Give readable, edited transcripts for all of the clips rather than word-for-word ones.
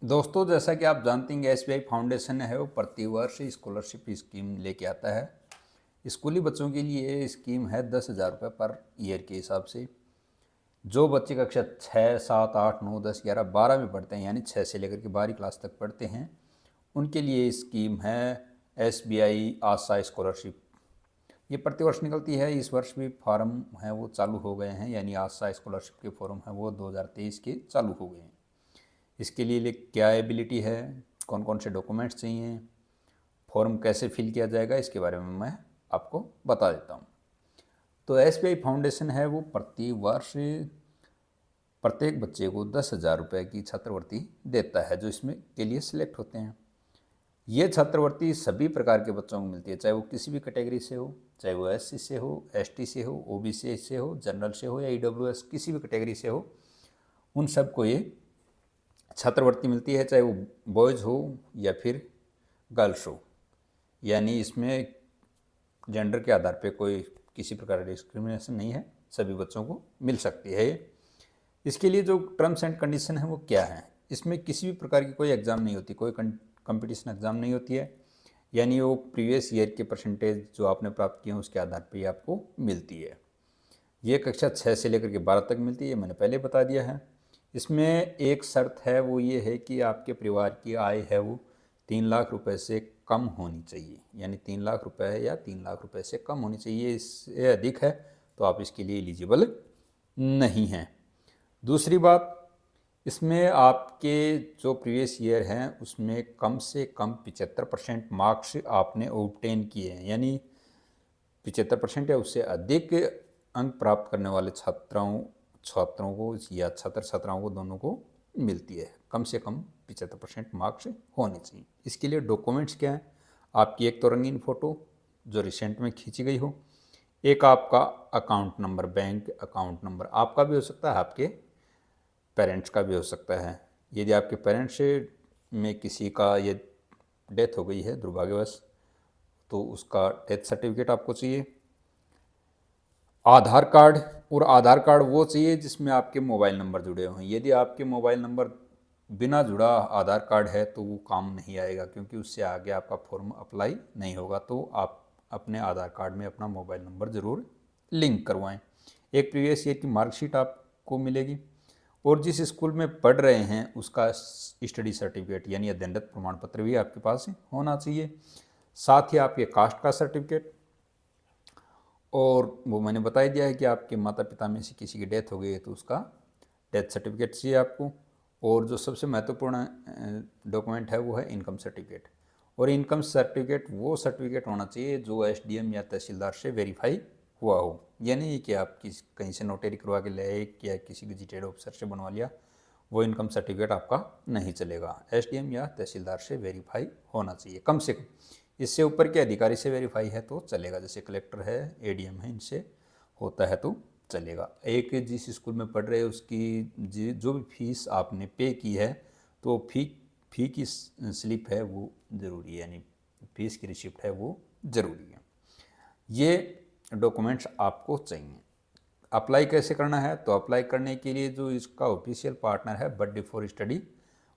दोस्तों, जैसा कि आप जानते हैं एसबीआई फाउंडेशन है वो प्रतिवर्ष स्कॉलरशिप स्कीम लेके आता है। स्कूली बच्चों के लिए ये स्कीम है 10,000 रुपये पर ईयर के हिसाब से। जो बच्चे कक्षा 6, 7, 8, 9, 10, 11, 12 में पढ़ते हैं, यानी 6 से लेकर के 12वीं क्लास तक पढ़ते हैं, उनके लिए स्कीम है एसबीआई आशा स्कॉलरशिप। ये प्रतिवर्ष निकलती है। इस वर्ष भी फॉर्म है वो चालू हो गए हैं, यानी आशा स्कॉलरशिप के फॉर्म है वो 2023 के चालू हो गए हैं। इसके लिए क्या एबिलिटी है, कौन कौन से डॉक्यूमेंट्स चाहिए, फॉर्म कैसे फिल किया जाएगा, इसके बारे में मैं आपको बता देता हूँ। तो एसबीआई फाउंडेशन है वो प्रति वर्ष प्रत्येक बच्चे को 10,000 रुपये की छात्रवृत्ति देता है, जो इसमें के लिए सिलेक्ट होते हैं। ये छात्रवृत्ति सभी प्रकार के बच्चों को मिलती है, चाहे वो किसी भी कैटेगरी से हो, चाहे वो एससी से हो, एसटी से हो, ओबीसी से हो, जनरल से हो या ईडब्ल्यूएस किसी भी कैटेगरी से हो, उन सबको ये छात्रवृत्ति मिलती है, चाहे वो बॉयज़ हो या फिर गर्ल्स हो। यानी इसमें जेंडर के आधार पे कोई किसी प्रकार का डिस्क्रिमिनेशन नहीं है, सभी बच्चों को मिल सकती है। इसके लिए जो टर्म्स एंड कंडीशन है वो क्या है, इसमें किसी भी प्रकार की कोई एग्ज़ाम नहीं होती, कोई कंपटीशन एग्ज़ाम नहीं होती है। यानी वो प्रीवियस ईयर के परसेंटेज जो आपने प्राप्त किए हैं उसके आधार पर ही आपको मिलती है। ये कक्षा 6 से लेकर के 12 तक मिलती है, मैंने पहले बता दिया है। इसमें एक शर्त है, वो ये है कि आपके परिवार की आय है वो 3 लाख रुपए से कम होनी चाहिए। यानी 3 लाख रुपए है या 3 लाख रुपए से कम होनी चाहिए, इससे अधिक है तो आप इसके लिए एलिजिबल नहीं हैं। दूसरी बात, इसमें आपके जो प्रीवियस ईयर हैं उसमें कम से कम 75% मार्क्स आपने ऑब्टेन किए हैं। यानी 75% या उससे अधिक अंक प्राप्त करने वाले छात्रों को या छात्र छात्राओं को दोनों को मिलती है। कम से कम 75% मार्क्स होने चाहिए। इसके लिए डॉक्यूमेंट्स क्या हैं, आपकी एक तो रंगीन फ़ोटो जो रिसेंट में खींची गई हो, एक आपका account number, bank account number आपका भी हो सकता है, आपके पेरेंट्स का भी हो सकता है। यदि आपके पेरेंट्स में किसी का ये डेथ हो गई है दुर्भाग्यवश, तो उसका डेथ सर्टिफिकेट आपको चाहिए। आधार कार्ड, और आधार कार्ड वो चाहिए जिसमें आपके मोबाइल नंबर जुड़े हों। यदि आपके मोबाइल नंबर बिना जुड़ा आधार कार्ड है तो वो काम नहीं आएगा, क्योंकि उससे आगे आपका फॉर्म अप्लाई नहीं होगा। तो आप अपने आधार कार्ड में अपना मोबाइल नंबर ज़रूर लिंक करवाएं। एक प्रीवियस ईयर की मार्कशीट आपको मिलेगी, और जिस स्कूल में पढ़ रहे हैं उसका स्टडी सर्टिफिकेट यानी अध्ययनरत प्रमाण पत्र भी आपके पास होना चाहिए। साथ ही आपके कास्ट का सर्टिफिकेट, और वो मैंने बता ही दिया है कि आपके माता पिता में से किसी की डेथ हो गई है तो उसका डेथ सर्टिफिकेट चाहिए आपको। और जो सबसे महत्वपूर्ण डॉक्यूमेंट है वो है इनकम सर्टिफिकेट। और इनकम सर्टिफिकेट वो सर्टिफिकेट होना चाहिए जो एसडीएम या तहसीलदार से वेरीफाई हुआ हो। यानी कि आप कहीं से नोटरी करवा के ले आए या किसी गजेटेड ऑफिसर से बनवा लिया, वो इनकम सर्टिफिकेट आपका नहीं चलेगा। एसडीएम या तहसीलदार से वेरीफाई होना चाहिए कम से कम। इससे ऊपर के अधिकारी से वेरीफाई है तो चलेगा, जैसे कलेक्टर है, एडीएम है, इनसे होता है तो चलेगा। एक जिस स्कूल में पढ़ रहे हैं उसकी जो भी फीस आपने पे की है तो फ़ी की स्लिप है वो ज़रूरी है, यानी फीस की रिसिप्ट है वो ज़रूरी है। ये डॉक्यूमेंट्स आपको चाहिए। अप्लाई कैसे करना है, तो अप्लाई करने के लिए जो इसका ऑफिशियल पार्टनर है बट फॉर स्टडी,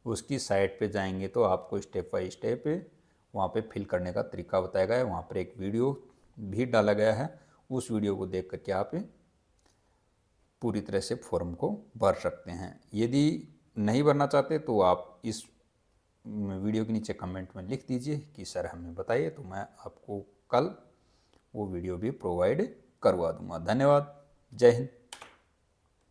उसकी साइट पे जाएंगे तो आपको स्टेप बाय स्टेप वहाँ पे फिल करने का तरीका बताया गया है। वहाँ पर एक वीडियो भी डाला गया है, उस वीडियो को देख करके आप पूरी तरह से फॉर्म को भर सकते हैं। यदि नहीं भरना चाहते तो आप इस वीडियो के नीचे कमेंट में लिख दीजिए कि सर हमें बताइए, तो मैं आपको कल वो वीडियो भी प्रोवाइड करवा दूंगा। धन्यवाद। जय हिंद।